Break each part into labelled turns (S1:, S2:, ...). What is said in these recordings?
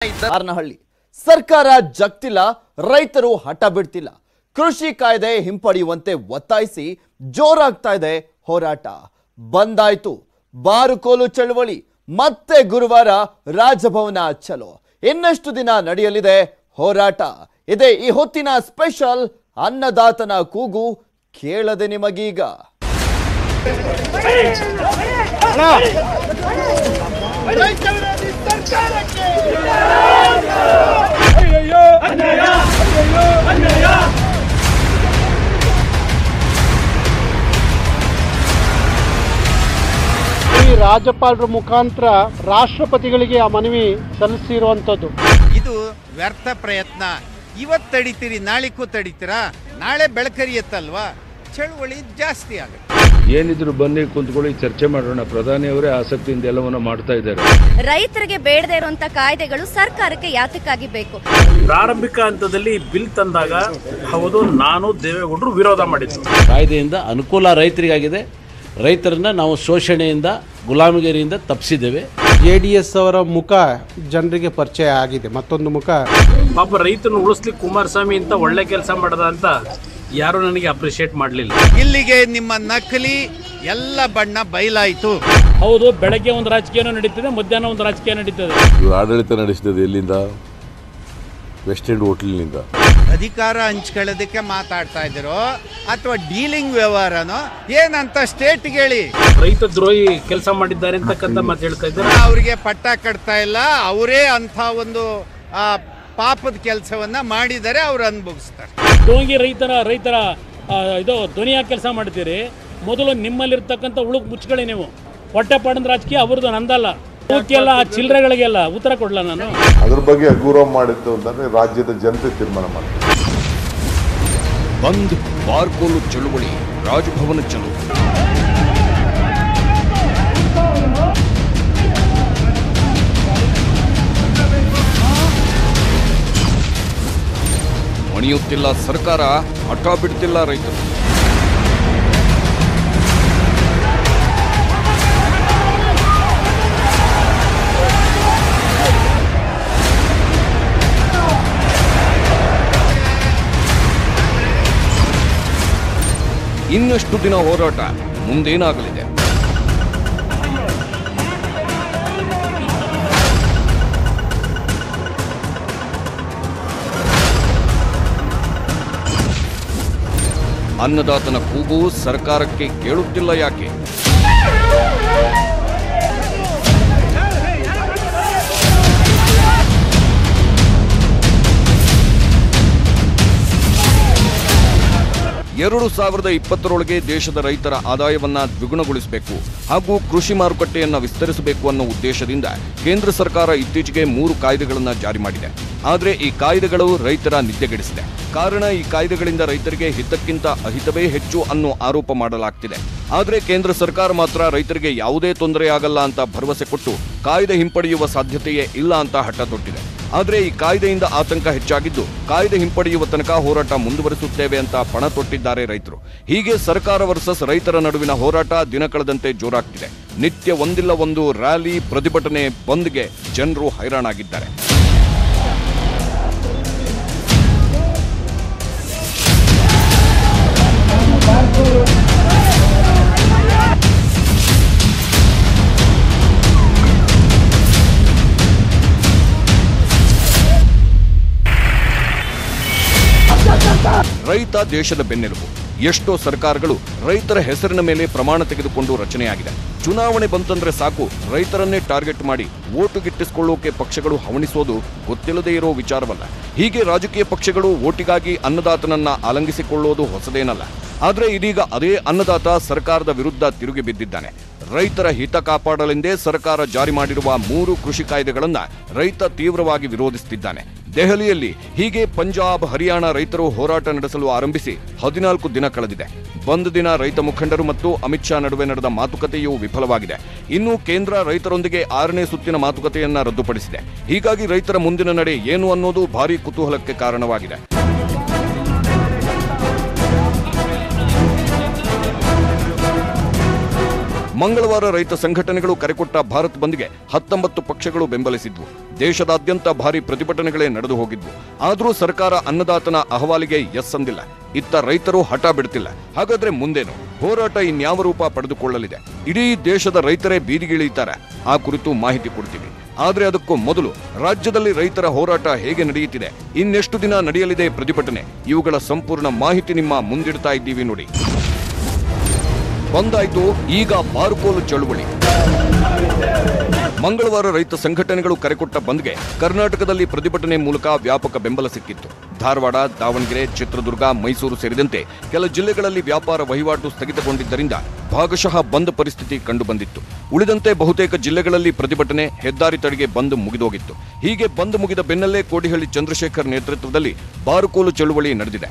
S1: ಹಾರನಹಳ್ಳಿ ಸರ್ಕಾರ ಜಗ್ತಿಲ್ಲ, ರೈತರು ಹಠ ಬಿಡ್ತಿಲ್ಲ. ಕೃಷಿ ಕಾಯ್ದೆ ಹಿಂಪಡೆಯುವಂತೆ ಒತ್ತಾಯಿಸಿ ಜೋರಾಗ್ತಾ ಇದೆ ಹೋರಾಟ. ಬಂದಾಯ್ತು ಬಾರುಕೋಲು ಚಳವಳಿ. ಮತ್ತೆ ಗುರುವಾರ ರಾಜಭವನ ಚಲೋ. ಇನ್ನಷ್ಟು ದಿನ ನಡೆಯಲಿದೆ ಹೋರಾಟ. ಇದೇ ಈ ಹೊತ್ತಿನ ಸ್ಪೆಷಲ್ ಅನ್ನದಾತನ ಕೂಗು ಕೇಳದೆ ನಿಮಗೀಗ.
S2: ರಾಜ್ಯಪಾಲರ ಮುಖಾಂತರ ರಾಷ್ಟ್ರಪತಿಗಳಿಗೆ ಆ ಮನವಿ ಸಲ್ಲಿಸಿರುವಂತದ್ದು.
S3: ಇದು ವ್ಯರ್ಥ ಪ್ರಯತ್ನ. ಇವತ್ತು ತಡಿತೀರಿ, ನಾಳಿಗೂ ತಡಿತೀರಾ? ನಾಳೆ ಬೆಳಕರಿಯತ್ತಲ್ವಾ, ಚಳುವಳಿ ಜಾಸ್ತಿ ಆಗುತ್ತೆ.
S4: ಏನಿದ್ರು ಬನ್ನಿ ಕುಂತ್ಕೊಳ್ಳಿ, ಚರ್ಚೆ ಮಾಡೋಣ. ಪ್ರಧಾನಿಯವರೇ ಆಸಕ್ತಿಯಿಂದ ಎಲ್ಲವನ್ನ ಮಾಡ್ತಾ ಇದ್ದಾರೆ.
S5: ರೈತರಿಗೆ ಬೇಡದೇ ಇರುವಂತ ಕಾಯ್ದೆಗಳು ಸರ್ಕಾರಕ್ಕೆ ಯಾತಕ್ಕಾಗಿ ಬೇಕು?
S6: ಪ್ರಾರಂಭಿಕ ಹಂತದಲ್ಲಿ ಬಿಲ್ ತಂದಾಗ ಹೌದು, ನಾನು ದೇವೇಗೌಡರು ವಿರೋಧ ಮಾಡಿದ್ದು.
S7: ಕಾಯ್ದೆಯಿಂದ ಅನುಕೂಲ ರೈತರಿಗಾಗಿದೆ. ರೈತರನ್ನ ನಾವು ಶೋಷಣೆಯಿಂದ, ಗುಲಾಮಗಿರಿಯಿಂದ ತಪ್ಪಿಸಿದ್ದೇವೆ.
S2: JDS ಅವರ ಮುಖ ಜನರಿಗೆ ಪರಿಚಯ ಆಗಿದೆ. ಮತ್ತೊಂದು ಮುಖ,
S6: ಪಾಪ ರೈತನ ಉಳಿಸ್ಲಿಕ್ಕೆ ಕುಮಾರಸ್ವಾಮಿ ಅಂತ ಒಳ್ಳೆ ಕೆಲಸ ಮಾಡದ ಅಂತ ಯಾರು ನನಗೆ ಅಪ್ರಿಶಿಯೇಟ್ ಮಾಡಲಿಲ್ಲ.
S3: ಇಲ್ಲಿಗೆ ನಿಮ್ಮ ನಕಲಿ ಎಲ್ಲ ಬಣ್ಣ ಬಯಲಾಯಿತು.
S6: ಹೌದು, ಬೆಳಗ್ಗೆ ಒಂದು ರಾಜಕೀಯನೂ ನಡೀತದೆ, ಮಧ್ಯಾಹ್ನ ಒಂದು ರಾಜಕೀಯ ನಡೀತದೆ.
S8: ಆಡಳಿತ ನಡೆಸ್ತದೆ ಎಲ್ಲಿಂದ? ವೆಸ್ಟ್ ಎಂಡ್ ಹೋಟೆಲ್ನಿಂದ.
S3: ಅಧಿಕಾರ ಹಂಚ್ಕೊಳ್ಳೋದಕ್ಕೆ ಮಾತಾಡ್ತಾ ಇದ್ದೀರೋ ಅಥವಾ ಡೀಲಿಂಗ್ ವ್ಯವಹಾರನೋ ಏನಂತ ಸ್ಟೇಟ್ಗೆ ಹೇಳಿ.
S6: ರೈತ ದ್ರೋಹಿ ಕೆಲಸ ಮಾಡಿದ್ದಾರೆ ಅಂತಕ್ಕಂಥ ಮಾತು ಹೇಳ್ತಾ ಇದ್ದಾರೆ.
S3: ಅವರಿಗೆ ಪಟ್ಟ ಕಟ್ತಾ ಇಲ್ಲ, ಅವರೇ ಅಂತ ಒಂದು ಪಾಪದ ಕೆಲಸವನ್ನ ಮಾಡಿದರೆ ಅವ್ರು ಅನುಭವಿಸ್ತಾರೆ.
S6: ಡೋಂಗಿ ರೈತರ ಇದು ಧ್ವನಿಯಾಗಿ ಕೆಲಸ ಮಾಡ್ತೀರಿ. ಮೊದಲು ನಿಮ್ಮಲ್ಲಿರ್ತಕ್ಕಂಥ ಉಳುಕ್ ಮುಚ್ಕೊಳ್ಳಿ. ನೀವು ಹೊಟ್ಟೆ ಪಾಡದ ರಾಜಕೀಯ ಅವ್ರದ್ದು, ನಂದಲ್ಲ. ಎಲ್ಲ ಚಿಲ್ಲರೆಗಳಿಗೆಲ್ಲ ಉತ್ತರ ಕೊಡ್ಲ ನಾನು.
S8: ಅದ್ರ ಬಗ್ಗೆ ಅಗೌರವ ಮಾಡಿತ್ತು ಅಂತಂದ್ರೆ ರಾಜ್ಯದ ಜನತೆ ತೀರ್ಮಾನ ಮಾಡ್ತಾರೆ.
S9: ಬಂದ್ ಬಾರ್ಕೋಲು ಚಳುವಳಿ, ರಾಜಭವನ ಚಲೋ. ಮಣಿಯುತ್ತಿಲ್ಲ ಸರ್ಕಾರ, ಹಠ ಬಿಡ್ತಿಲ್ಲ ರೈತರು. ಇನ್ನಷ್ಟು ದಿನ ಹೋರಾಟ, ಮುಂದೇನಾಗಲಿದೆ? ಅನ್ನದಾತನ ಕೂಗು ಸರ್ಕಾರಕ್ಕೆ ಕೇಳುತ್ತಿಲ್ಲ ಯಾಕೆ? ಎರಡು 2020ರೊಳಗೆ ದೇಶದ ರೈತರ ಆದಾಯವನ್ನ ದ್ವಿಗುಣಗೊಳಿಸಬೇಕು ಹಾಗೂ ಕೃಷಿ ಮಾರುಕಟ್ಟೆಯನ್ನ ವಿಸ್ತರಿಸಬೇಕು ಅನ್ನೋ ಉದ್ದೇಶದಿಂದ ಕೇಂದ್ರ ಸರ್ಕಾರ ಇತ್ತೀಚೆಗೆ 3 ಕಾಯ್ದೆಗಳನ್ನು ಜಾರಿ ಮಾಡಿದೆ. ಆದರೆ ಈ ಕಾಯ್ದೆಗಳು ರೈತರ ನಿದ್ದೆಗೆಡಿಸಿದೆ. ಕಾರಣ, ಈ ಕಾಯ್ದೆಗಳಿಂದ ರೈತರಿಗೆ ಹಿತಕ್ಕಿಂತ ಅಹಿತವೇ ಹೆಚ್ಚು ಅನ್ನೋ ಆರೋಪ ಮಾಡಲಾಗ್ತಿದೆ. ಆದರೆ ಕೇಂದ್ರ ಸರ್ಕಾರ ಮಾತ್ರ ರೈತರಿಗೆ ಯಾವುದೇ ತೊಂದರೆಯಾಗಲ್ಲ ಅಂತ ಭರವಸೆ ಕೊಟ್ಟು ಕಾಯ್ದೆ ಹಿಂಪಡೆಯುವ ಸಾಧ್ಯತೆಯೇ ಇಲ್ಲ ಅಂತ ಹಠ ತೊಟ್ಟಿದೆ. ಆದರೆ ಈ ಕಾಯ್ದೆಯಿಂದ ಆತಂಕ ಹೆಚ್ಚಾಗಿದ್ದು, ಕಾಯ್ದೆ ಹಿಂಪಡೆಯುವ ತನಕ ಹೋರಾಟ ಮುಂದುವರಿಸುತ್ತೇವೆ ಅಂತ ಪಣ ತೊಟ್ಟಿದ್ದಾರೆ ರೈತರು. ಹೀಗೆ ಸರ್ಕಾರ ವರ್ಸಸ್ ರೈತರ ನಡುವಿನ ಹೋರಾಟ ದಿನ ಕಳೆದಂತೆ ಜೋರಾಗ್ತಿದೆ. ನಿತ್ಯ ಒಂದಿಲ್ಲ ಒಂದು ರ್ಯಾಲಿ, ಪ್ರತಿಭಟನೆ, ಬಂದ್ಗೆ ಜನರು ಹೈರಾಣಾಗಿದ್ದಾರೆ. ರೈತ ದೇಶದ ಬೆನ್ನೆಲುಬು. ಎಷ್ಟೋ ಸರ್ಕಾರಗಳು ರೈತರ ಹೆಸರಿನ ಮೇಲೆ ಪ್ರಮಾಣ ತೆಗೆದುಕೊಂಡು ರಚನೆಯಾಗಿದೆ. ಚುನಾವಣೆ ಬಂತಂದ್ರೆ ಸಾಕು, ರೈತರನ್ನೇ ಟಾರ್ಗೆಟ್ ಮಾಡಿ ಓಟು ಗಿಟ್ಟಿಸಿಕೊಳ್ಳೋಕೆ ಪಕ್ಷಗಳು ಹವಣಿಸೋದು ಗೊತ್ತಿಲ್ಲದೇ ಇರೋ ವಿಚಾರವಲ್ಲ. ಹೀಗೆ ರಾಜಕೀಯ ಪಕ್ಷಗಳು ಓಟಿಗಾಗಿ ಅನ್ನದಾತನನ್ನ ಆಲಂಗಿಸಿಕೊಳ್ಳೋದು ಹೊಸದೇನಲ್ಲ. ಆದರೆ ಇದೀಗ ಅದೇ ಅನ್ನದಾತ ಸರ್ಕಾರದ ವಿರುದ್ಧ ತಿರುಗಿ ಬಿದ್ದಿದ್ದಾನೆ. ರೈತರ ಹಿತ ಕಾಪಾಡಲೆಂದೇ ಸರ್ಕಾರ ಜಾರಿ ಮಾಡಿರುವ 3 ಕೃಷಿ ಕಾಯ್ದೆಗಳನ್ನ ರೈತ ತೀವ್ರವಾಗಿ ವಿರೋಧಿಸುತ್ತಿದ್ದಾನೆ. ದೆಹಲಿಯಲ್ಲಿ ಹೀಗೆ ಪಂಜಾಬ್, ಹರಿಯಾಣ ರೈತರು ಹೋರಾಟ ನಡೆಸಲು ಆರಂಭಿಸಿ 14 ದಿನ ಕಳೆದಿದೆ. ಬಂದ್ ದಿನ ರೈತ ಮುಖಂಡರು ಮತ್ತು ಅಮಿತ್ ಶಾ ನಡುವೆ ನಡೆದ ಮಾತುಕತೆಯೂ ವಿಫಲವಾಗಿದೆ. ಇನ್ನು ಕೇಂದ್ರ ರೈತರೊಂದಿಗೆ 6ನೇ ಸುತ್ತಿನ ಮಾತುಕತೆಯನ್ನ ರದ್ದುಪಡಿಸಿದೆ. ಹೀಗಾಗಿ ರೈತರ ಮುಂದಿನ ನಡೆ ಏನು ಅನ್ನೋದು ಭಾರೀ ಕುತೂಹಲಕ್ಕೆ ಕಾರಣವಾಗಿದೆ. ಮಂಗಳವಾರ ರೈತ ಸಂಘಟನೆಗಳು ಕರೆಕೊಟ್ಟ ಭಾರತ್ ಬಂದ್ಗೆ 19 ಪಕ್ಷಗಳು ಬೆಂಬಲಿಸಿದ್ವು. ದೇಶದಾದ್ಯಂತ ಭಾರಿ ಪ್ರತಿಭಟನೆಗಳೇ ನಡೆದು ಹೋಗಿದ್ವು. ಆದರೂ ಸರ್ಕಾರ ಅನ್ನದಾತನ ಅಹವಾಲಿಗೆ ಎಸ್ ಅಂದಿಲ್ಲ. ಇತ್ತ ರೈತರು ಹಠ ಬಿಡ್ತಿಲ್ಲ. ಹಾಗಾದ್ರೆ ಮುಂದೇನು? ಹೋರಾಟ ಇನ್ಯಾವ ರೂಪ ಪಡೆದುಕೊಳ್ಳಲಿದೆ? ಇಡೀ ದೇಶದ ರೈತರೇ ಬೀದಿಗಿಳಿಯುತ್ತಾರೆ. ಆ ಕುರಿತು ಮಾಹಿತಿ ಕೊಡ್ತೀವಿ. ಆದ್ರೆ ಅದಕ್ಕೂ ಮೊದಲು ರಾಜ್ಯದಲ್ಲಿ ರೈತರ ಹೋರಾಟ ಹೇಗೆ ನಡೆಯುತ್ತಿದೆ, ಇನ್ನೆಷ್ಟು ದಿನ ನಡೆಯಲಿದೆ ಪ್ರತಿಭಟನೆ, ಇವುಗಳ ಸಂಪೂರ್ಣ ಮಾಹಿತಿ ನಿಮ್ಮ ಮುಂದಿಡ್ತಾ ಇದ್ದೀವಿ ನೋಡಿ. ಬಂದಾಯ್ತು ಈಗ ಬಾರುಕೋಲು ಚಳುವಳಿ. ಮಂಗಳವಾರ ರೈತ ಸಂಘಟನೆಗಳು ಕರೆಕೊಟ್ಟ ಬಂದ್ಗೆ ಕರ್ನಾಟಕದಲ್ಲಿ ಪ್ರತಿಭಟನೆ ಮೂಲಕ ವ್ಯಾಪಕ ಬೆಂಬಲ ಸಿಕ್ಕಿತ್ತು. ಧಾರವಾಡ, ದಾವಣಗೆರೆ, ಚಿತ್ರದುರ್ಗ, ಮೈಸೂರು ಸೇರಿದಂತೆ ಕೆಲ ಜಿಲ್ಲೆಗಳಲ್ಲಿ ವ್ಯಾಪಾರ ವಹಿವಾಟು ಸ್ಥಗಿತಗೊಂಡಿದ್ದರಿಂದ ಭಾಗಶಃ ಬಂದ್ ಪರಿಸ್ಥಿತಿ ಕಂಡುಬಂದಿತ್ತು. ಉಳಿದಂತೆ ಬಹುತೇಕ ಜಿಲ್ಲೆಗಳಲ್ಲಿ ಪ್ರತಿಭಟನೆ, ಹೆದ್ದಾರಿ ತಡೆಗೆ ಬಂದ್ ಮುಗಿದೋಗಿತ್ತು. ಹೀಗೆ ಬಂದ್ ಮುಗಿದ ಬೆನ್ನಲ್ಲೇ ಕೋಡಿಹಳ್ಳಿ ಚಂದ್ರಶೇಖರ್ ನೇತೃತ್ವದಲ್ಲಿ ಬಾರುಕೋಲು ಚಳುವಳಿ ನಡೆದಿದೆ.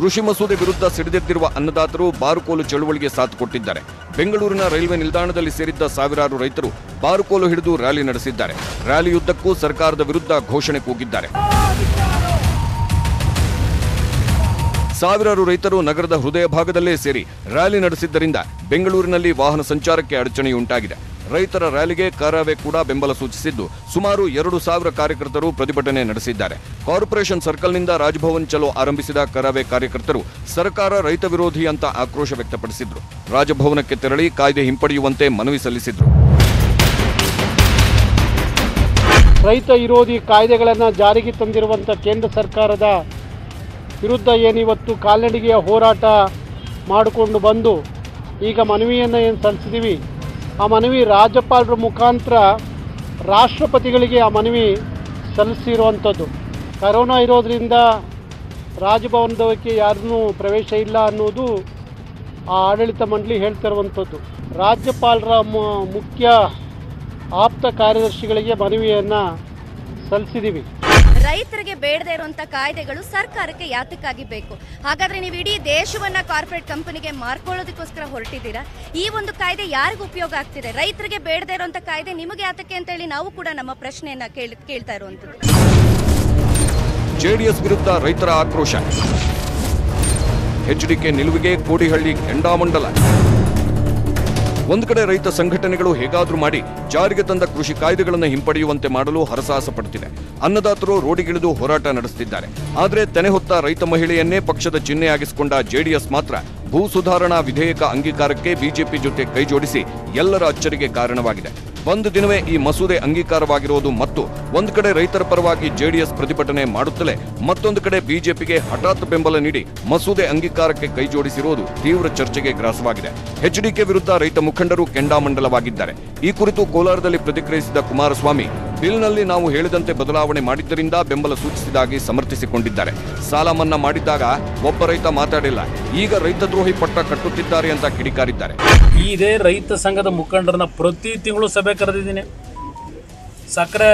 S9: ಕೃಷಿ ಮಸೂದೆ ವಿರುದ್ಧ ಸಿಡಿದೆದ್ದಿರುವ ಅನ್ನದಾತರು ಬಾರುಕೋಲು ಚಳುವಳಿಗೆ ಸಾಥ್ ಕೊಟ್ಟಿದ್ದಾರೆ. ಬೆಂಗಳೂರಿನ ರೈಲ್ವೆ ನಿಲ್ದಾಣದಲ್ಲಿ ಸೇರಿದ್ದ ಸಾವಿರಾರು ರೈತರು ಬಾರುಕೋಲು ಹಿಡಿದು ರ್ಯಾಲಿ ನಡೆಸಿದ್ದಾರೆ. ರ್ಯಾಲಿಯುದ್ದಕ್ಕೂ ಸರ್ಕಾರದ ವಿರುದ್ಧ ಘೋಷಣೆ ಕೂಗಿದ್ದಾರೆ. ಸಾವಿರಾರು ರೈತರು ನಗರದ ಹೃದಯ ಭಾಗದಲ್ಲೇ ಸೇರಿ ರ್ಯಾಲಿ ನಡೆಸಿದ್ದರಿಂದ ಬೆಂಗಳೂರಿನಲ್ಲಿ ವಾಹನ ಸಂಚಾರಕ್ಕೆ ಅಡಚಣೆಯುಂಟಾಗಿದೆ. ರೈತರ ರ್ಯಾಲಿಗೆ ಕರಾವೆ ಕೂಡ ಬೆಂಬಲ ಸೂಚಿಸಿದ್ದು ಸುಮಾರು 2,000 ಕಾರ್ಯಕರ್ತರು ಪ್ರತಿಭಟನೆ ನಡೆಸಿದ್ದಾರೆ. ಕಾರ್ಪೊರೇಷನ್ ಸರ್ಕಲ್ನಿಂದ ರಾಜಭವನ್ ಚಲೋ ಆರಂಭಿಸಿದ ಕರಾವೆ ಕಾರ್ಯಕರ್ತರು ಸರ್ಕಾರ ರೈತ ವಿರೋಧಿ ಅಂತ ಆಕ್ರೋಶ ವ್ಯಕ್ತಪಡಿಸಿದ್ರು. ರಾಜಭವನಕ್ಕೆ ತೆರಳಿ ಕಾಯ್ದೆ ಹಿಂಪಡೆಯುವಂತೆ ಮನವಿ ಸಲ್ಲಿಸಿದ್ರು.
S2: ರೈತ ವಿರೋಧಿ ಕಾಯ್ದೆಗಳನ್ನು ಜಾರಿಗೆ ತಂದಿರುವಂಥ ಕೇಂದ್ರ ಸರ್ಕಾರದ ವಿರುದ್ಧ ಏನಿವತ್ತು ಕಾಲ್ನಡಿಗೆಯ ಹೋರಾಟ ಮಾಡಿಕೊಂಡು ಬಂದು ಈಗ ಮನವಿಯನ್ನು ಏನು ಸಲ್ಲಿಸಿದ್ದೀವಿ, ಆ ಮನವಿ ರಾಜ್ಯಪಾಲರ ಮುಖಾಂತರ ರಾಷ್ಟ್ರಪತಿಗಳಿಗೆ ಆ ಮನವಿ ಸಲ್ಲಿಸಿರುವಂಥದ್ದು. ಕರೋನಾ ಇರೋದರಿಂದ ರಾಜಭವನದಕ್ಕೆ ಯಾರನ್ನೂ ಪ್ರವೇಶ ಇಲ್ಲ ಅನ್ನೋದು ಆ ಆಡಳಿತ ಮಂಡಳಿ ಹೇಳ್ತಿರುವಂಥದ್ದು. ರಾಜ್ಯಪಾಲರ ಮುಖ್ಯ ಆಪ್ತ ಕಾರ್ಯದರ್ಶಿಗಳಿಗೆ ಮನವಿಯನ್ನು ಸಲ್ಲಿಸಿದ್ದೀವಿ.
S5: ರೈತರಿಗೆ ಬೇಡದೇ ಇರುವಂತ ಕಾಯ್ದೆಗಳು ಸರ್ಕಾರಕ್ಕೆ ಯಾತಕ್ಕಾಗಿ ಬೇಕು? ಹಾಗಾದ್ರೆ ನೀವು ಇಡೀ ದೇಶವನ್ನ ಕಾರ್ಪೊರೇಟ್ ಕಂಪನಿಗೆ ಮಾರ್ಕೊಳ್ಳೋದಕ್ಕೋಸ್ಕರ ಹೊರಟಿದ್ದೀರಾ? ಈ ಒಂದು ಕಾಯ್ದೆ ಯಾರಿಗೂ ಉಪಯೋಗ ಆಗ್ತಿದೆ? ರೈತರಿಗೆ ಬೇಡದೇ ಇರುವಂತ ಕಾಯ್ದೆ ನಿಮಗೆ ಯಾತಕ್ಕೆ ಅಂತ ಹೇಳಿ ನಾವು ಕೂಡ ನಮ್ಮ ಪ್ರಶ್ನೆಯನ್ನ ಕೇಳ್ತಾ ಇರುವಂತದ್ದು.
S9: ಜೆಡಿಎಸ್ ವಿರುದ್ಧ ರೈತರ ಆಕ್ರೋಶ. ಎಚ್ಡಿಕೆ ನಿಲುವಿಗೆ ಕೋಡಿಹಳ್ಳಿ ಕೆಂಡಾಮಂಡಲ. ಒಂದು ಕಡೆ ರೈತ ಸಂಘಟನೆಗಳು ಹೇಗಾದ್ರೂ ಮಾಡಿ ಜಾರಿಗೆ ತಂದ ಕೃಷಿ ಕಾಯ್ದೆಗಳನ್ನು ಹಿಂಪಡೆಯುವಂತೆ ಮಾಡಲು ಹರಸಾಹಸ ಪಡುತ್ತಿದೆ. ಅನ್ನದಾತರು ರೋಡಿಗಿಳಿದು ಹೋರಾಟ ನಡೆಸುತ್ತಿದ್ದಾರೆ. ಆದರೆ ತೆನೆ ಹೊತ್ತ ರೈತ ಮಹಿಳೆಯನ್ನೇ ಪಕ್ಷದ ಚಿಹ್ನೆಯಾಗಿಸಿಕೊಂಡ ಜೆಡಿಎಸ್ ಮಾತ್ರ ಭೂ ಸುಧಾರಣಾ ವಿಧೇಯಕ ಅಂಗೀಕಾರಕ್ಕೆ ಬಿಜೆಪಿ ಜೊತೆ ಕೈಜೋಡಿಸಿ ಎಲ್ಲರ ಅಚ್ಚರಿಗೆ ಕಾರಣವಾಗಿದೆ. ಒಂದು ದಿನವೇ ಈ ಮಸೂದೆ ಅಂಗೀಕಾರವಾಗಿರುವುದು ಮತ್ತು ಒಂದು ಕಡೆ ರೈತರ ಪರವಾಗಿ ಜೆಡಿಎಸ್ ಪ್ರತಿಭಟನೆ ಮಾಡುತ್ತಲೇ ಮತ್ತೊಂದು ಕಡೆ ಬಿಜೆಪಿಗೆ ಹಠಾತ್ ಬೆಂಬಲ ನೀಡಿ ಮಸೂದೆ ಅಂಗೀಕಾರಕ್ಕೆ ಕೈಜೋಡಿಸಿರುವುದು ತೀವ್ರ ಚರ್ಚೆಗೆ ಗ್ರಾಸವಾಗಿದೆ. ಎಚ್ಡಿಕೆ ವಿರುದ್ಧ ರೈತ ಮುಖಂಡರು ಕೆಂಡಾಮಂಡಲವಾಗಿದ್ದಾರೆ. ಈ ಕುರಿತು ಕೋಲಾರದಲ್ಲಿ ಪ್ರತಿಕ್ರಿಯಿಸಿದ ಕುಮಾರಸ್ವಾಮಿ, ಬಿಲ್ನಲ್ಲಿ ನಾವು ಹೇಳಿದಂತೆ ಬದಲಾವಣೆ ಮಾಡಿದ್ದರಿಂದ ಬೆಂಬಲ ಸೂಚಿಸಿದಾಗಿ ಸಮರ್ಥಿಸಿಕೊಂಡಿದ್ದಾರೆ. ಸಾಲ ಮನ್ನಾ ಮಾಡಿದ್ದಾಗ ಒಬ್ಬ ರೈತ ಮಾತಾಡಿಲ್ಲ, ಈಗ ರೈತ ದ್ರೋಹಿ ಪಟ್ಟ ಕಟ್ಟುತ್ತಿದ್ದಾರೆ ಅಂತ ಕಿಡಿಕಾರಿದ್ದಾರೆ.
S6: ಇದೇ ರೈತ ಸಂಘದ ಮುಖಂಡರನ್ನ ಪ್ರತಿ ತಿಂಗಳು ಸಭೆ ಕರೆದಿದ್ದೀನಿ. ಸಕ್ಕರೆ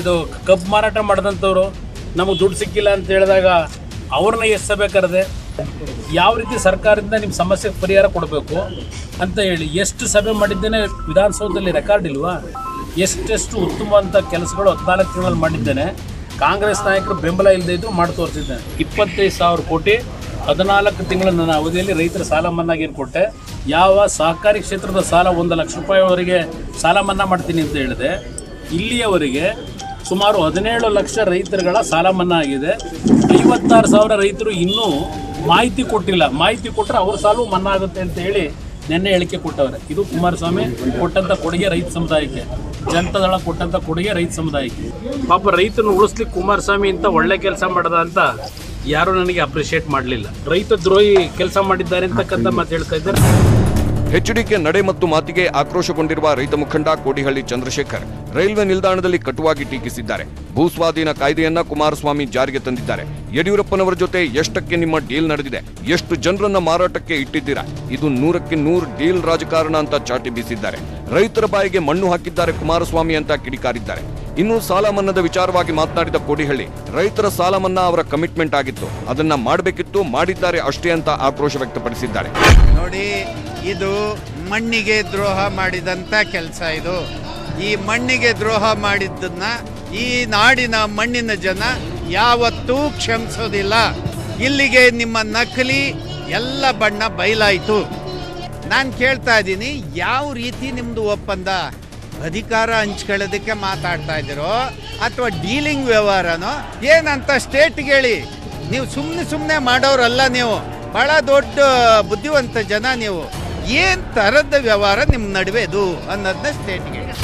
S6: ಇದು ಕಬ್ಬು ಮಾರಾಟ ಮಾಡಿದಂಥವ್ರು ನಮಗೆ ದುಡ್ಡು ಸಿಕ್ಕಿಲ್ಲ ಅಂತ ಹೇಳಿದಾಗ ಅವ್ರನ್ನ ಎಷ್ಟು ಸಭೆ ಕರೆದೆ, ಯಾವ ರೀತಿ ಸರ್ಕಾರದಿಂದ ನಿಮ್ಮ ಸಮಸ್ಯೆಗೆ ಪರಿಹಾರ ಕೊಡಬೇಕು ಅಂತ ಹೇಳಿ ಎಷ್ಟು ಸಭೆ ಮಾಡಿದ್ದೇನೆ. ವಿಧಾನಸೌಧದಲ್ಲಿ ರೆಕಾರ್ಡ್ ಇಲ್ವಾ? ಎಷ್ಟೆಷ್ಟು ಉತ್ತಮವಂಥ ಕೆಲಸಗಳು 14 ತಿಂಗಳಲ್ಲಿ ಮಾಡಿದ್ದೇನೆ. ಕಾಂಗ್ರೆಸ್ ನಾಯಕರು ಬೆಂಬಲ ಇಲ್ಲದೆ ಇದ್ದು ಮಾಡಿ ತೋರಿಸಿದ್ದೇನೆ. 25,000 ಕೋಟಿ 14 ತಿಂಗಳ ನನ್ನ ಅವಧಿಯಲ್ಲಿ ರೈತರ ಸಾಲ ಮನ್ನಾಗಿ ಏನು ಕೊಟ್ಟೆ. ಯಾವ ಸಹಕಾರಿ ಕ್ಷೇತ್ರದ ಸಾಲ 1 ಲಕ್ಷ ರೂಪಾಯಿವರೆಗೆ ಸಾಲ ಮನ್ನಾ ಮಾಡ್ತೀನಿ ಅಂತ ಹೇಳಿದೆ. ಇಲ್ಲಿಯವರೆಗೆ ಸುಮಾರು 17 ಲಕ್ಷ ರೈತರುಗಳ ಸಾಲ ಮನ್ನಾ ಆಗಿದೆ. 56,000 ರೈತರು ಇನ್ನೂ ಮಾಹಿತಿ ಕೊಟ್ಟಿಲ್ಲ. ಮಾಹಿತಿ ಕೊಟ್ಟರೆ ಅವ್ರ ಸಾಲು ಮನ್ನಾ ಆಗುತ್ತೆ ಅಂತ ಹೇಳಿ ನಿನ್ನೆ ಹೇಳಿಕೆ ಕೊಟ್ಟವ್ರೆ. ಇದು ಕುಮಾರಸ್ವಾಮಿ ಕೊಟ್ಟಂಥ ಕೊಡುಗೆ ರೈತ ಸಮುದಾಯಕ್ಕೆ, ಜನತಾದಳ ಕೊಟ್ಟಂಥ ಕೊಡುಗೆ ರೈತ ಸಮುದಾಯಕ್ಕೆ. ಪಾಪ ರೈತರನ್ನು ಉಳಿಸ್ಲಿಕ್ಕೆ ಕುಮಾರಸ್ವಾಮಿ ಇಂಥ ಒಳ್ಳೆ ಕೆಲಸ ಮಾಡದ ಅಂತ ಯಾರೂ ನನಗೆ ಅಪ್ರಿಷಿಯೇಟ್ ಮಾಡಲಿಲ್ಲ. ರೈತ ದ್ರೋಹಿ ಕೆಲಸ ಮಾಡಿದ್ದಾರೆ ಅಂತಕ್ಕಂಥ ಮಾತು ಹೇಳ್ತಾ ಇದ್ದಾರೆ.
S9: ಎಚ್ಡಿಕೆ ನಡೆ ಮತ್ತು ಮಾತಿಗೆ ಆಕ್ರೋಶಗೊಂಡಿರುವ ರೈತ ಮುಖಂಡ ಕೋಡಿಹಳ್ಳಿ ಚಂದ್ರಶೇಖರ್ ರೈಲ್ವೆ ನಿಲ್ದಾಣದಲ್ಲಿ ಕಟುವಾಗಿ ಟೀಕಿಸಿದ್ದಾರೆ. ಭೂಸ್ವಾಧೀನ ಕಾಯ್ದೆಯನ್ನ ಕುಮಾರಸ್ವಾಮಿ ಜಾರಿಗೆ ತಂದಿದ್ದಾರೆ. ಯಡಿಯೂರಪ್ಪನವರ ಜೊತೆ ಎಷ್ಟಕ್ಕೆ ನಿಮ್ಮ ಡೀಲ್ ನಡೆದಿದೆ, ಎಷ್ಟು ಜನರನ್ನ ಮಾರಾಟಕ್ಕೆ ಇಟ್ಟಿದ್ದೀರಾ, ಇದು 100ಕ್ಕೆ 100 ಡೀಲ್ ರಾಜಕಾರಣ ಅಂತ ಚಾಟಿ ಬೀಸಿದ್ದಾರೆ. ರೈತರ ಬಾಯಿಗೆ ಮಣ್ಣು ಹಾಕಿದ್ದಾರೆ ಕುಮಾರಸ್ವಾಮಿ ಅಂತ ಕಿಡಿಕಾರಿದ್ದಾರೆ. ಇನ್ನು ಸಾಲ ಮನ್ನಾದ ವಿಚಾರವಾಗಿ ಮಾತನಾಡಿದ ಕೋಡಿಹಳ್ಳಿ, ರೈತರ ಸಾಲ ಮನ್ನಾ ಅವರ ಕಮಿಟ್ಮೆಂಟ್ ಆಗಿತ್ತು, ಅದನ್ನ ಮಾಡಬೇಕಿತ್ತು, ಮಾಡಿದ್ದಾರೆ ಅಷ್ಟೇ ಅಂತ ಆಕ್ರೋಶ ವ್ಯಕ್ತಪಡಿಸಿದ್ದಾರೆ.
S3: ನೋಡಿ, ಇದು ಮಣ್ಣಿಗೆ ದ್ರೋಹ ಮಾಡಿದಂಥ ಕೆಲಸ. ಇದು ಈ ಮಣ್ಣಿಗೆ ದ್ರೋಹ ಮಾಡಿದ್ದನ್ನ ಈ ನಾಡಿನ ಮಣ್ಣಿನ ಜನ ಯಾವತ್ತೂ ಕ್ಷಮಿಸೋದಿಲ್ಲ. ಇಲ್ಲಿಗೆ ನಿಮ್ಮ ನಕಲಿ ಎಲ್ಲ ಬಣ್ಣ ಬಯಲಾಯಿತು. ನಾನು ಕೇಳ್ತಾ ಇದ್ದೀನಿ, ಯಾವ ರೀತಿ ನಿಮ್ಮದು ಒಪ್ಪಂದ? ಅಧಿಕಾರ ಹಂಚ್ಕೊಳ್ಳೋದಕ್ಕೆ ಮಾತಾಡ್ತಾ ಇದ್ದೀರೋ ಅಥವಾ ಡೀಲಿಂಗ್ ವ್ಯವಹಾರನೋ ಏನಂತ ಸ್ಟೇಟ್ಗೆ ಹೇಳಿ. ನೀವು ಸುಮ್ಮನೆ ಮಾಡೋರಲ್ಲ, ನೀವು ಭಾಳ ದೊಡ್ಡ ಬುದ್ಧಿವಂತ ಜನ. ನೀವು ಏನು ಥರದ ವ್ಯವಹಾರ ನಿಮ್ಮ ನಡುವೆ ಇದು ಅನ್ನೋದನ್ನ ಸ್ಟೇಟ್ಗೆ ಹೇಳಿ.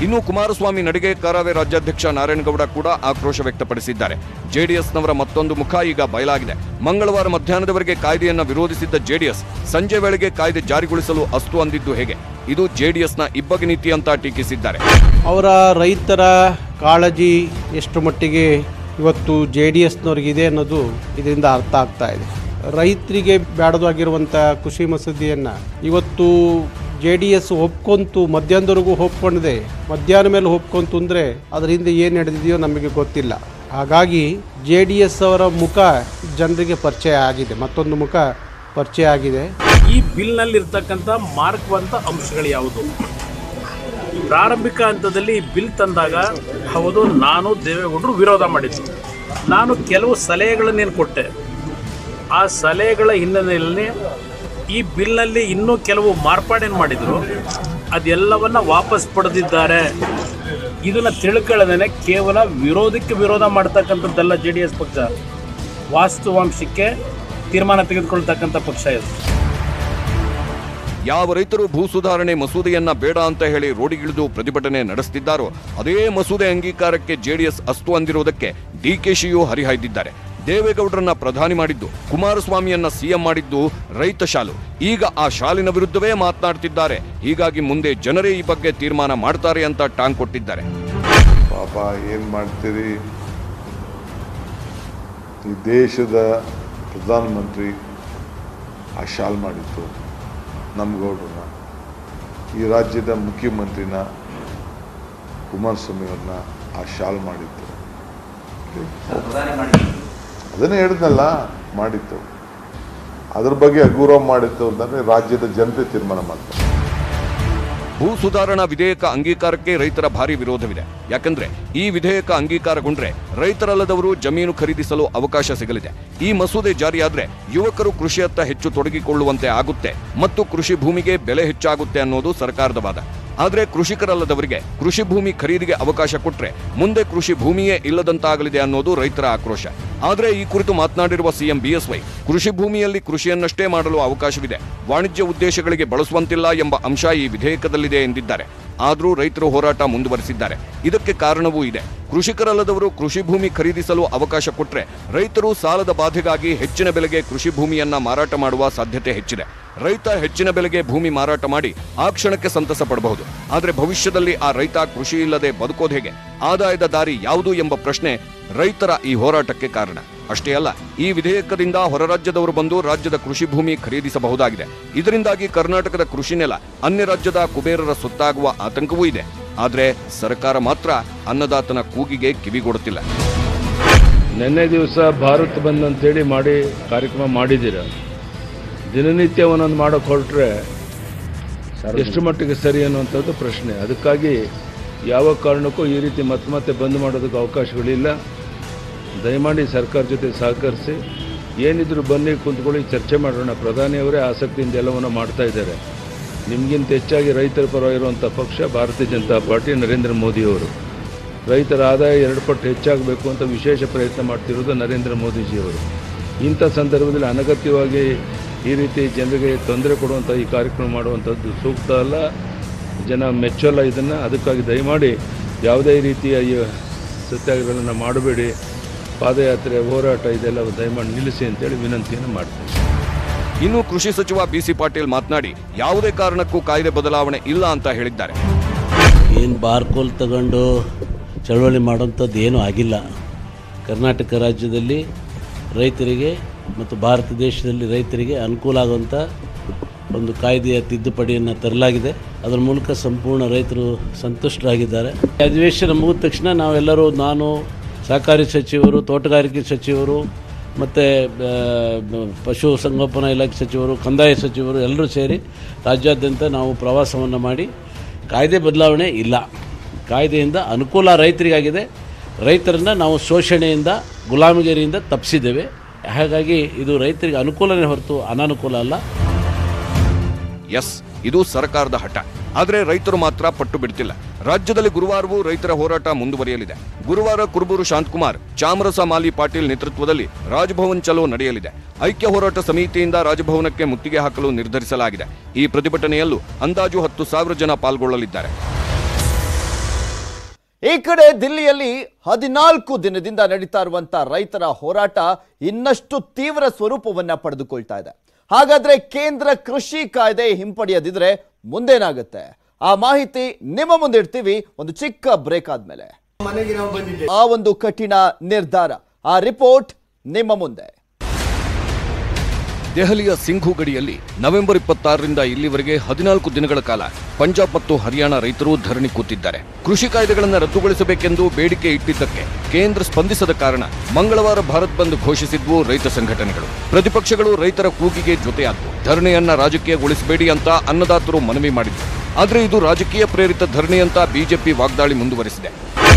S9: ಇನ್ನು ಕುಮಾರಸ್ವಾಮಿ ನಡೆಗೆ ಕರಾವಳಿ ರಾಜ್ಯಾಧ್ಯಕ್ಷ ನಾರಾಯಣಗೌಡ ಕೂಡ ಆಕ್ರೋಶ ವ್ಯಕ್ತಪಡಿಸಿದ್ದಾರೆ. ಜೆಡಿಎಸ್ನವರ ಮತ್ತೊಂದು ಮುಖ ಈಗ ಬಯಲಾಗಿದೆ. ಮಂಗಳವಾರ ಮಧ್ಯಾಹ್ನದವರೆಗೆ ಕಾಯ್ದೆಯನ್ನು ವಿರೋಧಿಸಿದ್ದ ಜೆಡಿಎಸ್ ಸಂಜೆ ವೇಳೆಗೆ ಕಾಯ್ದೆ ಜಾರಿಗೊಳಿಸಲು ಅಸ್ತು ಅಂದಿದ್ದು ಹೇಗೆ? ಇದು ಜೆಡಿಎಸ್ನ ಇಬ್ಬಗೆ ನೀತಿ ಅಂತ ಟೀಕಿಸಿದ್ದಾರೆ.
S2: ಅವರ ರೈತರ ಕಾಳಜಿ ಎಷ್ಟು ಮಟ್ಟಿಗೆ ಇವತ್ತು JDSನವ್ರಿಗಿದೆ ಅನ್ನೋದು ಇದರಿಂದ ಅರ್ಥ ಆಗ್ತಾ ಇದೆ. ರೈತರಿಗೆ ಬೇಡದಾಗಿರುವಂಥ ಕೃಷಿ ಮಸೂದೆಯನ್ನು ಇವತ್ತು JDS ಒಪ್ಕೊಂತು, ಮಧ್ಯಾಹ್ನದವರೆಗೂ ಒಪ್ಕೊಂಡಿದೆ. ಮಧ್ಯಾಹ್ನ ಮೇಲೆ ಒಪ್ಕೊಂತು ಅಂದರೆ ಅದರಿಂದ ಏನು ನಡೆದಿದೆಯೋ ನಮಗೆ ಗೊತ್ತಿಲ್ಲ. ಹಾಗಾಗಿ JDS ಅವರ ಮುಖ ಜನರಿಗೆ ಪರಿಚಯ ಆಗಿದೆ, ಮತ್ತೊಂದು ಮುಖ ಪರಿಚಯ ಆಗಿದೆ.
S6: ಈ ಬಿಲ್ನಲ್ಲಿರ್ತಕ್ಕಂಥ ಮಾರ್ಕುವಂಥ ಅಂಶಗಳು ಯಾವುದು? ಪ್ರಾರಂಭಿಕ ಹಂತದಲ್ಲಿ ಬಿಲ್ ತಂದಾಗ ಹೌದು, ನಾನು ದೇವೇಗೌಡರು ವಿರೋಧ ಮಾಡಿದ್ದು. ನಾನು ಕೆಲವು ಸಲಹೆಗಳನ್ನೇನು ಕೊಟ್ಟೆ. ಆ ಸಲಹೆಗಳ ಹಿನ್ನೆಲೆಯಲ್ಲಿ ಈ ಬಿಲ್ನಲ್ಲಿ ಇನ್ನೂ ಕೆಲವು ಮಾರ್ಪಾಡೇನು ಮಾಡಿದರು, ಅದೆಲ್ಲವನ್ನ ವಾಪಸ್ ಪಡೆದಿದ್ದಾರೆ. ಇದನ್ನು ತಿಳ್ಕೊಳ್ಳೋದೇ ಕೇವಲ ವಿರೋಧಕ್ಕೆ ವಿರೋಧ ಮಾಡ್ತಕ್ಕಂಥದ್ದಲ್ಲ. JDS ಪಕ್ಷ ವಾಸ್ತವಾಂಶಕ್ಕೆ ತೀರ್ಮಾನ ತೆಗೆದುಕೊಳ್ತಕ್ಕಂಥ ಪಕ್ಷ ಇದು.
S9: ಯಾವ ರೈತರು ಭೂ ಸುಧಾರಣೆ ಮಸೂದೆಯನ್ನ ಬೇಡ ಅಂತ ಹೇಳಿ ರೋಡಿಗಿಳಿದು ಪ್ರತಿಭಟನೆ ನಡೆಸುತ್ತಿದ್ದಾರೋ ಅದೇ ಮಸೂದೆ ಅಂಗೀಕಾರಕ್ಕೆ JDS ಅಸ್ತು ಅಂದಿರುವುದಕ್ಕೆ DKಶಿಯು ಹರಿಹಾಯ್ದಿದ್ದಾರೆ. ದೇವೇಗೌಡರನ್ನ ಪ್ರಧಾನಿ ಮಾಡಿದ್ದು, ಕುಮಾರಸ್ವಾಮಿಯನ್ನ CM ಮಾಡಿದ್ದು ರೈತ ಶಾಲು. ಈಗ ಆ ಶಾಲಿನ ವಿರುದ್ಧವೇ ಮಾತನಾಡ್ತಿದ್ದಾರೆ. ಹೀಗಾಗಿ ಮುಂದೆ ಜನರೇ ಈ ಬಗ್ಗೆ ತೀರ್ಮಾನ ಮಾಡ್ತಾರೆ ಅಂತ ಟಾಂಗ್ ಕೊಟ್ಟಿದ್ದಾರೆ.
S8: ಪಾಪ ಏನ್ ಮಾಡ್ತೀರಿ, ಈ ದೇಶದ ಪ್ರಧಾನಮಂತ್ರಿ ಆ ಶಾಲ್ ಮಾಡಿತ್ತು ನಮ್ಮ ಗೌಡ್ರನ್ನ, ಈ ರಾಜ್ಯದ ಮುಖ್ಯಮಂತ್ರಿನ ಕುಮಾರಸ್ವಾಮಿಯವ್ರನ್ನ ಆ ಶಾಲ್ ಮಾಡಿತ್ತು. ಅದನ್ನೇ ಹೇಳಿದ್ನಲ್ಲ, ಮಾಡಿತ್ತು. ಅದ್ರ ಬಗ್ಗೆ ಅಗೌರವ ಮಾಡಿತ್ತು ಅಂತಂದ್ರೆ ರಾಜ್ಯದ ಜನತೆ ತೀರ್ಮಾನ ಮಾಡ್ತಾರೆ.
S9: ಭೂ ಸುಧಾರಣಾ ವಿಧೇಯಕ ಅಂಗೀಕಾರಕ್ಕೆ ರೈತರ ಭಾರಿ ವಿರೋಧವಿದೆ. ಯಾಕಂದ್ರೆ ಈ ವಿಧೇಯಕ ಅಂಗೀಕಾರಗೊಂಡ್ರೆ ರೈತರಲ್ಲದವರು ಜಮೀನು ಖರೀದಿಸಲು ಅವಕಾಶ ಸಿಗಲಿದೆ. ಈ ಮಸೂದೆ ಜಾರಿಯಾದ್ರೆ ಯುವಕರು ಕೃಷಿಯತ್ತ ಹೆಚ್ಚು ತೊಡಗಿಕೊಳ್ಳುವಂತೆ ಆಗುತ್ತೆ ಮತ್ತು ಕೃಷಿ ಭೂಮಿಗೆ ಬೆಲೆ ಹೆಚ್ಚಾಗುತ್ತೆ ಅನ್ನೋದು ಸರ್ಕಾರದ ವಾದ. ಆದರೆ ಕೃಷಿಕರಲ್ಲದವರಿಗೆ ಕೃಷಿ ಭೂಮಿ ಖರೀದಿಗೆ ಅವಕಾಶ ಕೊಟ್ರೆ ಮುಂದೆ ಕೃಷಿ ಭೂಮಿಯೇ ಇಲ್ಲದಂತಾಗಲಿದೆ ಅನ್ನೋದು ರೈತರ ಆಕ್ರೋಶ. ಆದರೆ ಈ ಕುರಿತು ಮಾತನಾಡಿರುವ CM BSY, ಕೃಷಿ ಭೂಮಿಯಲ್ಲಿ ಕೃಷಿಯನ್ನಷ್ಟೇ ಮಾಡಲು ಅವಕಾಶವಿದೆ, ವಾಣಿಜ್ಯ ಉದ್ದೇಶಗಳಿಗೆ ಬಳಸುವಂತಿಲ್ಲ ಎಂಬ ಅಂಶ ಈ ವಿಧೇಯಕದಲ್ಲಿದೆ ಎಂದಿದ್ದಾರೆ. ಆದರೂ ರೈತರು ಹೋರಾಟ ಮುಂದುವರೆಸಿದ್ದಾರೆ. ಇದಕ್ಕೆ ಕಾರಣವೂ ಇದೆ. ಕೃಷಿಕರಲ್ಲದವರು ಕೃಷಿ ಭೂಮಿ ಖರೀದಿಸಲು ಅವಕಾಶ ಕೊಟ್ಟರೆ ರೈತರು ಸಾಲದ ಬಾಧೆಗಾಗಿ ಹೆಚ್ಚಿನ ಬೆಲೆಗೆ ಕೃಷಿ ಭೂಮಿಯನ್ನ ಮಾರಾಟ ಮಾಡುವ ಸಾಧ್ಯತೆ ಹೆಚ್ಚಿದೆ. ರೈತ ಹೆಚ್ಚಿನ ಬೆಲೆಗೆ ಭೂಮಿ ಮಾರಾಟ ಮಾಡಿ ಆ ಕ್ಷಣಕ್ಕೆ ಸಂತಸ ಪಡಬಹುದು. ಆದರೆ ಭವಿಷ್ಯದಲ್ಲಿ ಆ ರೈತ ಕೃಷಿ ಇಲ್ಲದೆ ಬದುಕೋದು ಹೇಗೆ? ಆದಾಯದ ದಾರಿ ಯಾವುದು ಎಂಬ ಪ್ರಶ್ನೆ ರೈತರ ಈ ಹೋರಾಟಕ್ಕೆ ಕಾರಣ. ಅಷ್ಟೇ ಅಲ್ಲ, ಈ ವಿಧೇಯಕದಿಂದ ಹೊರ ರಾಜ್ಯದವರು ಬಂದು ರಾಜ್ಯದ ಕೃಷಿ ಭೂಮಿ ಖರೀದಿಸಬಹುದಾಗಿದೆ. ಇದರಿಂದಾಗಿ ಕರ್ನಾಟಕದ ಕೃಷಿ ನೆಲ ಅನ್ಯ ರಾಜ್ಯದ ಕುಬೇರರ ಸೊತ್ತಾಗುವ ಆತಂಕವೂ ಇದೆ. ಆದರೆ ಸರ್ಕಾರ ಮಾತ್ರ ಅನ್ನದಾತನ ಕೂಗಿಗೆ ಕಿವಿಗೊಡುತ್ತಿಲ್ಲ.
S4: ನಿನ್ನೆ ದಿವಸ ಭಾರತ್ ಬಂದ್ ಅಂತೇಳಿ ಮಾಡಿ ಕಾರ್ಯಕ್ರಮ ಮಾಡಿದ್ದೀರ. ದಿನನಿತ್ಯ ಒಂದೊಂದು ಮಾಡೋಕೆ ಹೊರಟ್ರೆ ಎಷ್ಟು ಮಟ್ಟಿಗೆ ಸರಿ ಅನ್ನುವಂಥದ್ದು ಪ್ರಶ್ನೆ. ಅದಕ್ಕಾಗಿ ಯಾವ ಕಾರಣಕ್ಕೂ ಈ ರೀತಿ ಮತ್ತೆ ಬಂದ್ ಮಾಡೋದಕ್ಕೆ ಅವಕಾಶಗಳಿಲ್ಲ. ದಯಮಾಡಿ ಸರ್ಕಾರ ಜೊತೆ ಸಹಕರಿಸಿ, ಏನಿದ್ರು ಬನ್ನಿ ಕುಂತ್ಕೊಳ್ಳಿ, ಚರ್ಚೆ ಮಾಡೋಣ. ಪ್ರಧಾನಿಯವರೇ ಆಸಕ್ತಿಯಿಂದ ಎಲ್ಲವನ್ನು ಮಾಡ್ತಾ ಇದ್ದಾರೆ. ನಿಮಗಿಂತ ಹೆಚ್ಚಾಗಿ ರೈತರ ಪರವಾಗಿರುವಂಥ ಪಕ್ಷ ಭಾರತೀಯ ಜನತಾ ಪಾರ್ಟಿ, ನರೇಂದ್ರ ಮೋದಿಯವರು. ರೈತರ ಆದಾಯ 2 ಪಟ್ಟು ಹೆಚ್ಚಾಗಬೇಕು ಅಂತ ವಿಶೇಷ ಪ್ರಯತ್ನ ಮಾಡ್ತಿರೋದು ನರೇಂದ್ರ ಮೋದಿಜಿಯವರು. ಇಂಥ ಸಂದರ್ಭದಲ್ಲಿ ಅನಗತ್ಯವಾಗಿ ಈ ರೀತಿ ಜನರಿಗೆ ತೊಂದರೆ ಕೊಡುವಂಥ ಈ ಕಾರ್ಯಕ್ರಮ ಮಾಡುವಂಥದ್ದು ಸೂಕ್ತ ಅಲ್ಲ, ಜನ ಮೆಚ್ಚಲ್ಲ ಇದನ್ನು. ಅದಕ್ಕಾಗಿ ದಯಮಾಡಿ ಯಾವುದೇ ರೀತಿಯ ಈ ಸತ್ಯಾಗ್ರಹಗಳನ್ನು ಮಾಡಬೇಡಿ. ಪಾದಯಾತ್ರೆ, ಹೋರಾಟ ಇದೆಲ್ಲ ದಯಮಾಡಿ ನಿಲ್ಲಿಸಿ ಅಂತೇಳಿ ವಿನಂತಿಯನ್ನು ಮಾಡ್ತೀನಿ.
S9: ಇನ್ನು ಕೃಷಿ ಸಚಿವ BC ಪಾಟೀಲ್ ಮಾತನಾಡಿ ಯಾವುದೇ ಕಾರಣಕ್ಕೂ ಕಾಯ್ದೆ ಬದಲಾವಣೆ ಇಲ್ಲ ಅಂತ ಹೇಳಿದ್ದಾರೆ.
S7: ಏನು ಬಾರ್ಕೋಲ್ ತಗೊಂಡು ಚಳವಳಿ ಮಾಡೋಂಥದ್ದು ಏನೂ ಆಗಿಲ್ಲ. ಕರ್ನಾಟಕ ರಾಜ್ಯದಲ್ಲಿ ರೈತರಿಗೆ ಮತ್ತು ಭಾರತ ದೇಶದಲ್ಲಿ ರೈತರಿಗೆ ಅನುಕೂಲ ಆಗುವಂಥ ಒಂದು ಕಾಯ್ದೆಯ ತಿದ್ದುಪಡಿಯನ್ನು ತರಲಾಗಿದೆ. ಅದರ ಮೂಲಕ ಸಂಪೂರ್ಣ ರೈತರು ಸಂತುಷ್ಟರಾಗಿದ್ದಾರೆ. ಅಧಿವೇಶನ ಮುಗಿದ ತಕ್ಷಣ ನಾವೆಲ್ಲರೂ, ನಾನು, ಸಹಕಾರಿ ಸಚಿವರು, ತೋಟಗಾರಿಕೆ ಸಚಿವರು ಮತ್ತು ಪಶು ಸಂಗೋಪನಾ ಇಲಾಖೆ ಸಚಿವರು, ಕಂದಾಯ ಸಚಿವರು ಎಲ್ಲರೂ ಸೇರಿ ರಾಜ್ಯಾದ್ಯಂತ ನಾವು ಪ್ರವಾಸವನ್ನು ಮಾಡಿ ಕಾಯ್ದೆ ಬದಲಾವಣೆ ಇಲ್ಲ, ಕಾಯ್ದೆಯಿಂದ ಅನುಕೂಲ ರೈತರಿಗಾಗಿದೆ, ರೈತರನ್ನು ನಾವು ಶೋಷಣೆಯಿಂದ ಗುಲಾಮಗಿರಿಯಿಂದ ತಪ್ಪಿಸಿದ್ದೇವೆ. ಹಾಗಾಗಿ ಇದು ರೈತರಿಗೆ ಅನುಕೂಲನೇ ಹೊರತು ಅನಾನುಕೂಲ ಅಲ್ಲ.
S9: ಎಸ್, ಇದು ಸರ್ಕಾರದ ಹಠ. ಆದರೆ ರೈತರು ಮಾತ್ರ ಪಟ್ಟು ಬಿಡ್ತಿಲ್ಲ. ರಾಜ್ಯದಲ್ಲಿ ಗುರುವಾರವೂ ರೈತರ ಹೋರಾಟ ಮುಂದುವರಿಯಲಿದೆ. ಗುರುವಾರ ಕುರುಬೂರು ಶಾಂತಕುಮಾರ್, ಚಾಮರಸ ಮಾಲಿ ಪಾಟೀಲ್ ನೇತೃತ್ವದಲ್ಲಿ ರಾಜಭವನ್ ಚಲೋ ನಡೆಯಲಿದೆ. ಐಕ್ಯ ಹೋರಾಟ ಸಮಿತಿಯಿಂದ ರಾಜಭವನಕ್ಕೆ ಮುತ್ತಿಗೆ ಹಾಕಲು ನಿರ್ಧರಿಸಲಾಗಿದೆ. ಈ ಪ್ರತಿಭಟನೆಯಲ್ಲೂ ಅಂದಾಜು 10,000 ಜನ ಪಾಲ್ಗೊಳ್ಳಲಿದ್ದಾರೆ.
S1: ಈ ಕಡೆ ದಿಲ್ಲಿಯಲ್ಲಿ 14 ದಿನದಿಂದ ನಡೀತಾ ಇರುವಂತಹ ರೈತರ ಹೋರಾಟ ಇನ್ನಷ್ಟು ತೀವ್ರ ಸ್ವರೂಪವನ್ನ ಪಡೆದುಕೊಳ್ತಾ ಇದೆ. ಹಾಗಾದ್ರೆ ಕೇಂದ್ರ ಕೃಷಿ ಕಾಯ್ದೆ ಹಿಂಪಡೆಯದಿದ್ರೆ ಮುಂದೇನಾಗುತ್ತೆ? ಆ ಮಾಹಿತಿ ನಿಮ್ಮ ಮುಂದೆ ಇಡ್ತೀವಿ ಒಂದು ಚಿಕ್ಕ ಬ್ರೇಕ್ ಆದ್ಮೇಲೆ. ಆ ಒಂದು ಕಠಿಣ ನಿರ್ಧಾರ, ಆ ರಿಪೋರ್ಟ್ ನಿಮ್ಮ ಮುಂದೆ.
S9: ದೆಹಲಿಯ ಸಿಂಘು ಗಡಿಯಲ್ಲಿ ನವೆಂಬರ್ 26ರಿಂದ ಇಲ್ಲಿವರೆಗೆ 14 ದಿನಗಳ ಕಾಲ ಪಂಜಾಬ್ ಮತ್ತು ಹರಿಯಾಣ ರೈತರು ಧರಣಿ ಕೂತಿದ್ದಾರೆ. ಕೃಷಿ ಕಾಯ್ದೆಗಳನ್ನು ರದ್ದುಗೊಳಿಸಬೇಕೆಂದು ಬೇಡಿಕೆ ಇಟ್ಟಿದ್ದಕ್ಕೆ ಕೇಂದ್ರ ಸ್ಪಂದಿಸದ ಕಾರಣ ಮಂಗಳವಾರ ಭಾರತ್ ಬಂದ್ ಘೋಷಿಸಿದ್ವು ರೈತ ಸಂಘಟನೆಗಳು. ಪ್ರತಿಪಕ್ಷಗಳು ರೈತರ ಕೂಗಿಗೆ ಜೊತೆಯಾದವು. ಧರಣಿಯನ್ನ ರಾಜಕೀಯಗೊಳಿಸಬೇಡಿ ಅಂತ ಅನ್ನದಾತರು ಮನವಿ ಮಾಡಿದ್ರು. ಆದರೆ ಇದು ರಾಜಕೀಯ ಪ್ರೇರಿತ ಧರಣಿ ಅಂತ ಬಿಜೆಪಿ ವಾಗ್ದಾಳಿ ಮುಂದುವರೆಸಿದೆ.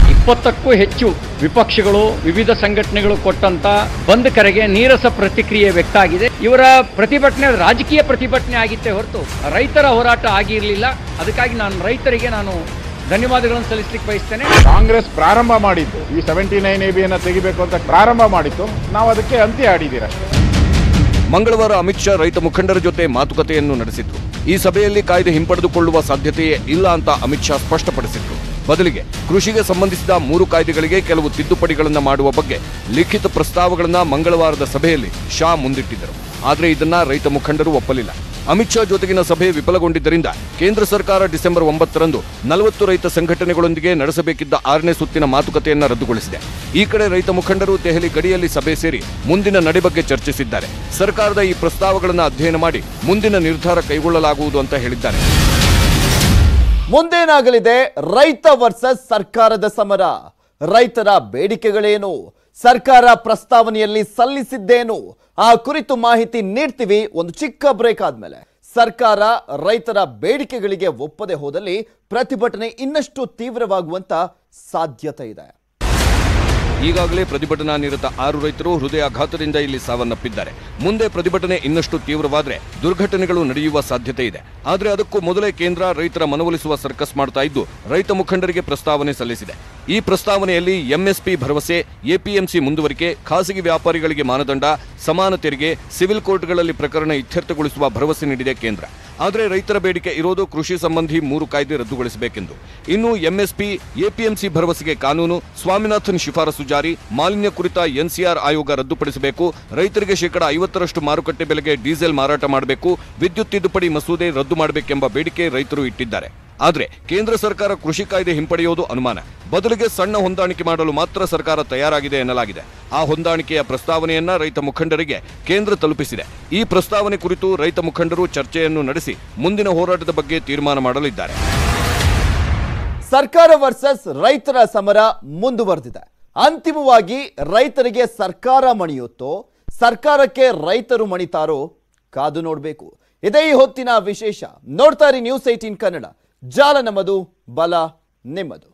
S10: 20ಕ್ಕೂ ಹೆಚ್ಚು ವಿಪಕ್ಷಗಳು, ವಿವಿಧ ಸಂಘಟನೆಗಳು ಕೊಟ್ಟಂತ ಬಂದ್ ಕರೆಗೆ ನೀರಸ ಪ್ರತಿಕ್ರಿಯೆ ವ್ಯಕ್ತ ಆಗಿದೆ. ಇವರ ಪ್ರತಿಭಟನೆ ರಾಜಕೀಯ ಪ್ರತಿಭಟನೆ ಆಗಿತ್ತೇ ಹೊರತು ರೈತರ ಹೋರಾಟ ಆಗಿರಲಿಲ್ಲ. ಅದಕ್ಕಾಗಿ ರೈತರಿಗೆ ನಾನು ಧನ್ಯವಾದಗಳನ್ನು ಸಲ್ಲಿಸಲಿಕ್ಕೆ ಬಯಸ್ತೇನೆ.
S11: ಕಾಂಗ್ರೆಸ್ ಪ್ರಾರಂಭ ಮಾಡಿದ್ದು ಈ 79AB ತೆಗಿಬೇಕು ಅಂತ ಪ್ರಾರಂಭ ಮಾಡಿತ್ತು. ನಾವು ಅದಕ್ಕೆ ಅಂತ್ಯ ಆಡಿದ್ದೀರ.
S9: ಮಂಗಳವಾರ ಅಮಿತ್ ಶಾ ರೈತ ಮುಖಂಡರ ಜೊತೆ ಮಾತುಕತೆಯನ್ನು ನಡೆಸಿದ್ರು. ಈ ಸಭೆಯಲ್ಲಿ ಕಾಯ್ದೆ ಹಿಂಪಡೆದುಕೊಳ್ಳುವ ಸಾಧ್ಯತೆಯೇ ಇಲ್ಲ ಅಂತ ಅಮಿತ್ ಶಾ ಸ್ಪಷ್ಟಪಡಿಸಿದ್ರು. ಬದಲಿಗೆ ಕೃಷಿಗೆ ಸಂಬಂಧಿಸಿದ 3 ಕಾಯ್ದೆಗಳಿಗೆ ಕೆಲವು ತಿದ್ದುಪಡಿಗಳನ್ನು ಮಾಡುವ ಬಗ್ಗೆ ಲಿಖಿತ ಪ್ರಸ್ತಾವಗಳನ್ನು ಮಂಗಳವಾರದ ಸಭೆಯಲ್ಲಿ ಶಾ ಮುಂದಿಟ್ಟಿದ್ದರು. ಆದರೆ ಇದನ್ನ ರೈತ ಮುಖಂಡರು ಒಪ್ಪಲಿಲ್ಲ. ಅಮಿತ್ ಶಾ ಜೊತೆಗಿನ ಸಭೆ ವಿಫಲಗೊಂಡಿದ್ದರಿಂದ ಕೇಂದ್ರ ಸರ್ಕಾರ ಡಿಸೆಂಬರ್ 9ರಂದು 40 ರೈತ ಸಂಘಟನೆಗಳೊಂದಿಗೆ ನಡೆಸಬೇಕಿದ್ದ 6ನೇ ಸುತ್ತಿನ ಮಾತುಕತೆಯನ್ನು ರದ್ದುಗೊಳಿಸಿದೆ. ಈ ಕಡೆ ರೈತ ಮುಖಂಡರು ದೆಹಲಿ ಗಡಿಯಲ್ಲಿ ಸಭೆ ಸೇರಿ ಮುಂದಿನ ನಡೆ ಬಗ್ಗೆ ಚರ್ಚಿಸಿದ್ದಾರೆ. ಸರ್ಕಾರದ ಈ ಪ್ರಸ್ತಾವಗಳನ್ನು ಅಧ್ಯಯನ ಮಾಡಿ ಮುಂದಿನ ನಿರ್ಧಾರ ಕೈಗೊಳ್ಳಲಾಗುವುದು ಅಂತ ಹೇಳಿದ್ದಾರೆ.
S1: ಮುಂದೇನಾಗಲಿದೆ ರೈತ ವರ್ಸಸ್ ಸರ್ಕಾರದ ಸಮರ? ರೈತರ ಬೇಡಿಕೆಗಳೇನು? ಸರ್ಕಾರ ಪ್ರಸ್ತಾವನೆಯಲ್ಲಿ ಸಲ್ಲಿಸಿದ್ದೇನು? ಆ ಕುರಿತು ಮಾಹಿತಿ ನೀಡ್ತೀವಿ ಒಂದು ಚಿಕ್ಕ ಬ್ರೇಕ್ ಆದ್ಮೇಲೆ. ಸರ್ಕಾರ ರೈತರ ಬೇಡಿಕೆಗಳಿಗೆ ಒಪ್ಪದೆ ಹೋದಲ್ಲಿ ಪ್ರತಿಭಟನೆ ಇನ್ನಷ್ಟು ತೀವ್ರವಾಗುವಂತ ಸಾಧ್ಯತೆ ಇದೆ.
S9: ಈಗಾಗಲೇ ಪ್ರತಿಭಟನಾ ನಿರತ 6 ರೈತರು ಹೃದಯಾಘಾತದಿಂದ ಇಲ್ಲಿ ಸಾವನ್ನಪ್ಪಿದ್ದಾರೆ. ಮುಂದೆ ಪ್ರತಿಭಟನೆ ಇನ್ನಷ್ಟು ತೀವ್ರವಾದರೆ ದುರ್ಘಟನೆಗಳು ನಡೆಯುವ ಸಾಧ್ಯತೆ ಇದೆ. ಆದರೆ ಅದಕ್ಕೂ ಮೊದಲೇ ಕೇಂದ್ರ ರೈತರ ಮನವೊಲಿಸುವ ಸರ್ಕಸ್ ಮಾಡ್ತಾ ಇದ್ದು ರೈತ ಮುಖಂಡರಿಗೆ ಪ್ರಸ್ತಾವನೆ ಸಲ್ಲಿಸಿದೆ. ಈ ಪ್ರಸ್ತಾವನೆಯಲ್ಲಿ ಎಂಎಸ್ಪಿ ಭರವಸೆ, ಎಪಿಎಂಸಿ ಮುಂದುವರಿಕೆ, ಖಾಸಗಿ ವ್ಯಾಪಾರಿಗಳಿಗೆ ಮಾನದಂಡ, ಸಮಾನ ತೆರಿಗೆ, ಸಿವಿಲ್ ಕೋರ್ಟ್ಗಳಲ್ಲಿ ಪ್ರಕರಣ ಇತ್ಯರ್ಥಗೊಳಿಸುವ ಭರವಸೆ ನೀಡಿದೆ ಕೇಂದ್ರ. ಆದರೆ ರೈತರ ಬೇಡಿಕೆ ಇರೋದು ಕೃಷಿ ಸಂಬಂಧಿ 3 ಕಾಯ್ದೆ ರದ್ದುಗೊಳಿಸಬೇಕೆಂದು. ಇನ್ನು ಎಂಎಸ್ಪಿ, ಎಪಿಎಂಸಿ ಭರವಸೆಗೆ ಕಾನೂನು, ಸ್ವಾಮಿನಾಥನ್ ಶಿಫಾರಸು ಜಾರಿ, ಮಾಲಿನ್ಯ ಕುರಿತ ಎನ್ಸಿಆರ್ ಆಯೋಗ ರದ್ದುಪಡಿಸಬೇಕು, ರೈತರಿಗೆ 50% ಮಾರುಕಟ್ಟೆ ಬೆಲೆಗೆ ಡೀಸೆಲ್ ಮಾರಾಟ ಮಾಡಬೇಕು, ವಿದ್ಯುತ್ ತಿದ್ದುಪಡಿ ಮಸೂದೆ ರದ್ದು ಮಾಡಬೇಕೆಂಬ ಬೇಡಿಕೆ ರೈತರು ಇಟ್ಟಿದ್ದಾರೆ. ಆದರೆ ಕೇಂದ್ರ ಸರ್ಕಾರ ಕೃಷಿ ಕಾಯ್ದೆ ಹಿಂಪಡೆಯೋದು ಅನುಮಾನ. ಬದಲಿಗೆ ಸಣ್ಣ ಹೊಂದಾಣಿಕೆ ಮಾಡಲು ಮಾತ್ರ ಸರ್ಕಾರ ತಯಾರಾಗಿದೆ ಎನ್ನಲಾಗಿದೆ. ಆ ಹೊಂದಾಣಿಕೆಯ ಪ್ರಸ್ತಾವನೆಯನ್ನ ರೈತ ಮುಖಂಡರಿಗೆ ಕೇಂದ್ರ ತಲುಪಿಸಿದೆ. ಈ ಪ್ರಸ್ತಾವನೆ ಕುರಿತು ರೈತ ಮುಖಂಡರು ಚರ್ಚೆಯನ್ನು ನಡೆಸಿ ಮುಂದಿನ ಹೋರಾಟದ ಬಗ್ಗೆ ತೀರ್ಮಾನ ಮಾಡಲಿದ್ದಾರೆ.
S1: ಸರ್ಕಾರ ವರ್ಸಸ್ ರೈತರ ಸಮರ ಮುಂದುವರೆದಿದೆ. ಅಂತಿಮವಾಗಿ ರೈತರಿಗೆ ಸರ್ಕಾರ ಮಣಿಯುತ್ತೋ, ಸರ್ಕಾರಕ್ಕೆ ರೈತರು ಮಣಿತಾರೋ ಕಾದು ನೋಡಬೇಕು. ಇದೇ ಈ ಹೊತ್ತಿನ ವಿಶೇಷ. ನೋಡ್ತಾ ಇರಿ ನ್ಯೂಸ್ 18 ಕನ್ನಡ. ಜಾಲ ನಮ್ಮದು, ಬಲ ನಿಮ್ಮದು.